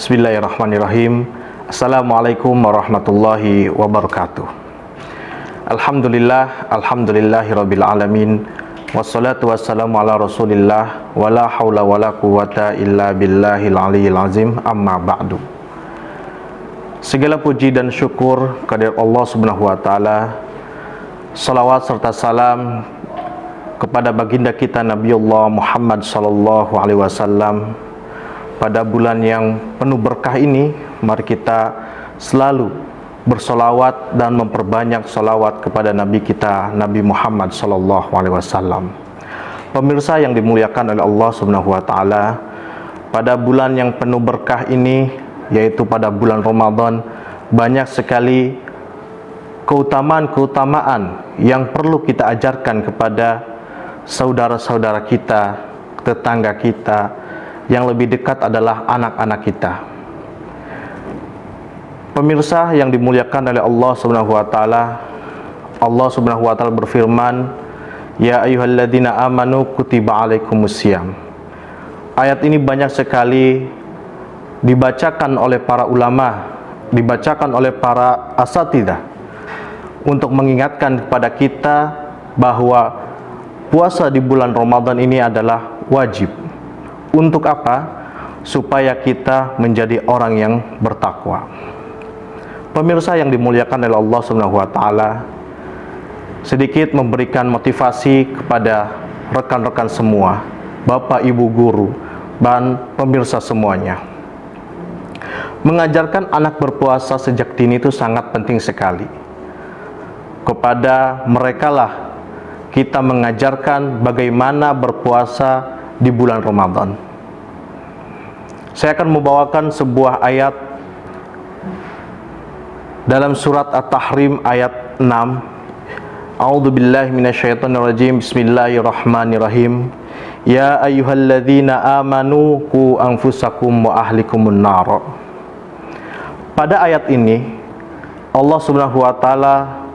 Bismillahirrahmanirrahim. Assalamualaikum warahmatullahi wabarakatuh. Alhamdulillahirabbil alamin. Wassalatu wassalamu ala Rasulillah wala haula wala quwata illa billahil aliyil azim. Amma ba'du. Segala puji dan syukur kehadirat Allah Subhanahu wa taala. Salawat serta salam kepada baginda kita Nabiullah Muhammad sallallahu alaihi wasallam. Pada bulan yang penuh berkah ini, mari kita selalu bersolawat dan memperbanyak solawat kepada Nabi kita, Nabi Muhammad sallallahu alaihi wasallam. Pemirsa yang dimuliakan oleh Allah Subhanahu wa taala, pada bulan yang penuh berkah ini, yaitu pada bulan Ramadan, banyak sekali keutamaan-keutamaan yang perlu kita ajarkan kepada saudara-saudara kita, tetangga kita. Yang lebih dekat adalah anak-anak kita. Pemirsa yang dimuliakan oleh Allah Subhanahu wa taala, Allah Subhanahu wa taala berfirman, "Ya ayyuhalladzina amanu kutiba alaikumusiyam." Ayat ini banyak sekali dibacakan oleh para ulama, dibacakan oleh para asatidzah untuk mengingatkan kepada kita bahwa puasa di bulan Ramadan ini adalah wajib. Untuk apa? Supaya kita menjadi orang yang bertakwa. Pemirsa yang dimuliakan oleh Allah Subhanahu wa taala, sedikit memberikan motivasi kepada rekan-rekan semua, Bapak, Ibu guru, dan pemirsa semuanya. Mengajarkan anak berpuasa sejak dini itu sangat penting sekali. Kepada merekalah kita mengajarkan bagaimana berpuasa di bulan Ramadan. Saya akan membawakan sebuah ayat dalam surat At-Tahrim ayat 6. A'udzubillahi minasyaitonirrajim. Bismillahirrahmanirrahim. Ya ayyuhalladzina amanu qu anfusakum wa ahlikumun nar. Pada ayat ini Allah Subhanahu wa taala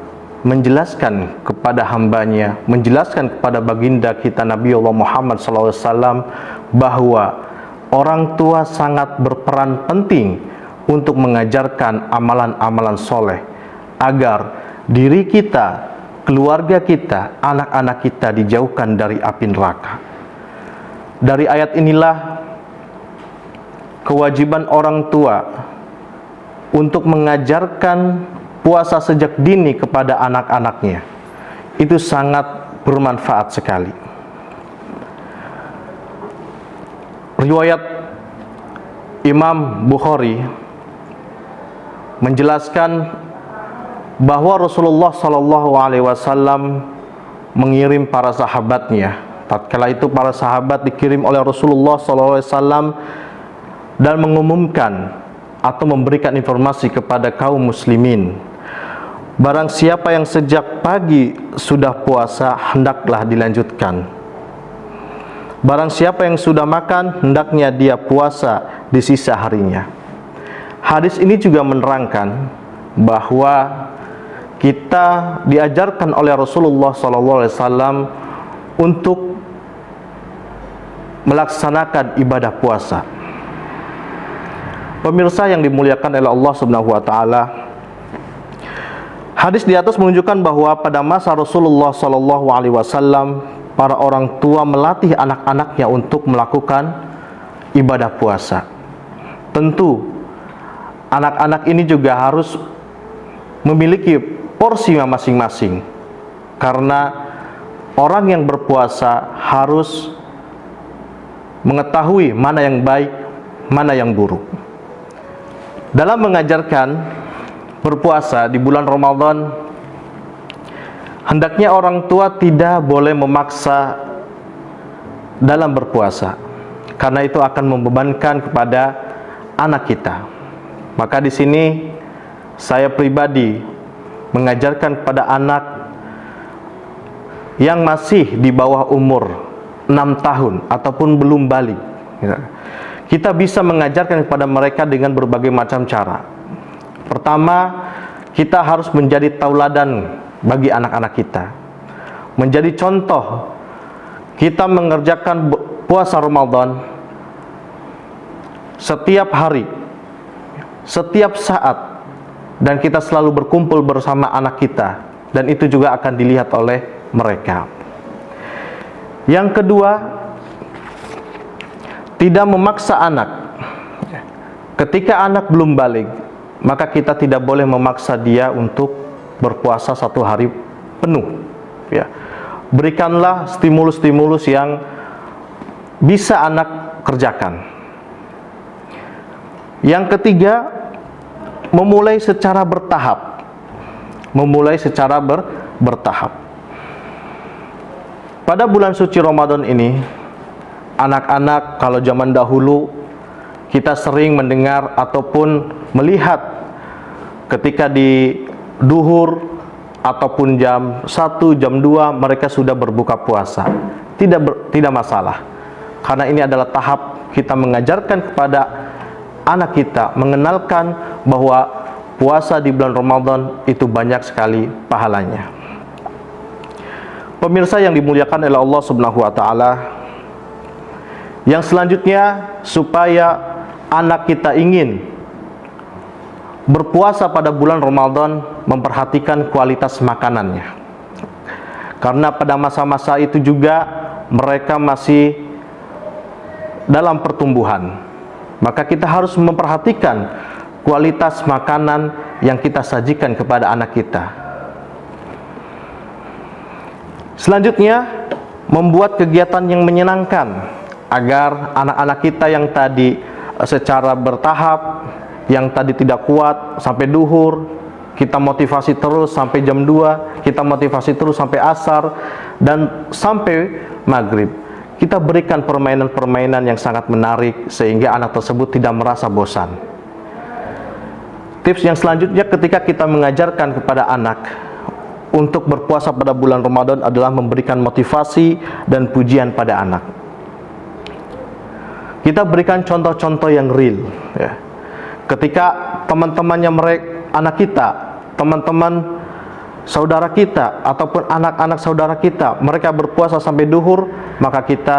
menjelaskan kepada hambanya, menjelaskan kepada baginda kita Nabi Allah Muhammad SAW bahwa orang tua sangat berperan penting untuk mengajarkan amalan-amalan soleh agar diri kita, keluarga kita, anak-anak kita dijauhkan dari api neraka. Dari ayat inilah kewajiban orang tua untuk mengajarkan puasa sejak dini kepada anak-anaknya itu sangat bermanfaat sekali. Riwayat Imam Bukhari menjelaskan bahwa Rasulullah Shallallahu Alaihi Wasallam mengirim para sahabatnya. Tatkala itu para sahabat dikirim oleh Rasulullah Shallallahu Alaihi Wasallam dan mengumumkan atau memberikan informasi kepada kaum muslimin, barang siapa yang sejak pagi sudah puasa, hendaklah dilanjutkan. Barang siapa yang sudah makan, hendaknya dia puasa di sisa harinya. Hadis ini juga menerangkan bahwa kita diajarkan oleh Rasulullah SAW untuk melaksanakan ibadah puasa. Pemirsa yang dimuliakan oleh Allah Subhanahu wa taala, hadis di atas menunjukkan bahwa pada masa Rasulullah Shallallahu Alaihi Wasallam, para orang tua melatih anak-anaknya untuk melakukan ibadah puasa. Tentu, anak-anak ini juga harus memiliki porsi masing-masing, karena orang yang berpuasa harus mengetahui mana yang baik, mana yang buruk. Dalam mengajarkan berpuasa di bulan Ramadan, hendaknya orang tua tidak boleh memaksa dalam berpuasa, karena itu akan membebankan kepada anak kita. Maka di sini saya pribadi mengajarkan kepada anak yang masih di bawah umur 6 tahun ataupun belum balik, kita bisa mengajarkan kepada mereka dengan berbagai macam cara. Pertama, kita harus menjadi tauladan bagi anak-anak kita, menjadi contoh. Kita mengerjakan puasa Ramadan setiap hari setiap saat, dan kita selalu berkumpul bersama anak kita, dan itu juga akan dilihat oleh mereka. Yang kedua, tidak memaksa anak. Ketika anak belum balik, maka kita tidak boleh memaksa dia untuk berpuasa 1 hari penuh. Ya. Berikanlah stimulus-stimulus yang bisa anak kerjakan. Yang ketiga, memulai secara bertahap. Bertahap. Pada bulan suci Ramadan ini, anak-anak kalau zaman dahulu kita sering mendengar ataupun melihat ketika di duhur ataupun jam 1, jam 2 mereka sudah berbuka puasa. Tidak masalah. Karena ini adalah tahap kita mengajarkan kepada anak kita, mengenalkan bahwa puasa di bulan Ramadan itu banyak sekali pahalanya. Pemirsa yang dimuliakan oleh Allah Subhanahu wa taala, yang selanjutnya, supaya anak kita ingin berpuasa pada bulan Ramadan, memperhatikan kualitas makanannya. Karena pada masa-masa itu juga mereka masih dalam pertumbuhan. Maka kita harus memperhatikan kualitas makanan yang kita sajikan kepada anak kita. Selanjutnya, membuat kegiatan yang menyenangkan agar anak-anak kita yang tadi secara bertahap, yang tadi tidak kuat sampai duhur, kita motivasi terus sampai jam 2, kita motivasi terus sampai asar, dan sampai maghrib. Kita berikan permainan-permainan yang sangat menarik sehingga anak tersebut tidak merasa bosan. Tips yang selanjutnya ketika kita mengajarkan kepada anak untuk berpuasa pada bulan Ramadan adalah memberikan motivasi dan pujian pada anak. Kita berikan contoh-contoh yang real, ya. Ketika teman-temannya anak kita, teman-teman saudara kita, ataupun anak-anak saudara kita, mereka berpuasa sampai duhur, maka kita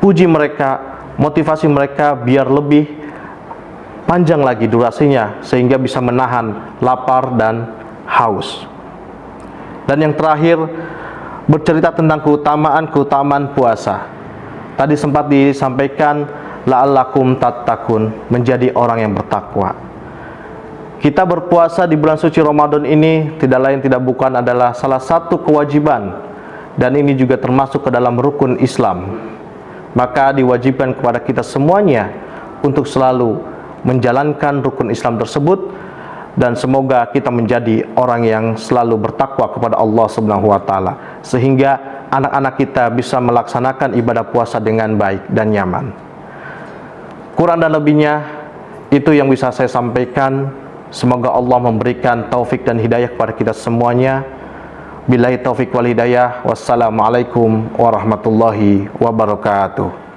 puji mereka, motivasi mereka biar lebih panjang lagi durasinya, sehingga bisa menahan lapar dan haus. Dan yang terakhir, bercerita tentang keutamaan puasa. Tadi sempat disampaikan, la'allakum tattaqun, menjadi orang yang bertakwa. Kita berpuasa di bulan suci Ramadan ini tidak lain tidak bukan adalah salah satu kewajiban, dan ini juga termasuk ke dalam rukun Islam. Maka diwajibkan kepada kita semuanya untuk selalu menjalankan rukun Islam tersebut, dan semoga kita menjadi orang yang selalu bertakwa kepada Allah Subhanahu wa taala, sehingga anak-anak kita bisa melaksanakan ibadah puasa dengan baik dan nyaman. Kurang dan lebihnya itu yang bisa saya sampaikan. Semoga Allah memberikan taufik dan hidayah kepada kita semuanya. Billahi taufik wal hidayah. Wassalamualaikum warahmatullahi wabarakatuh.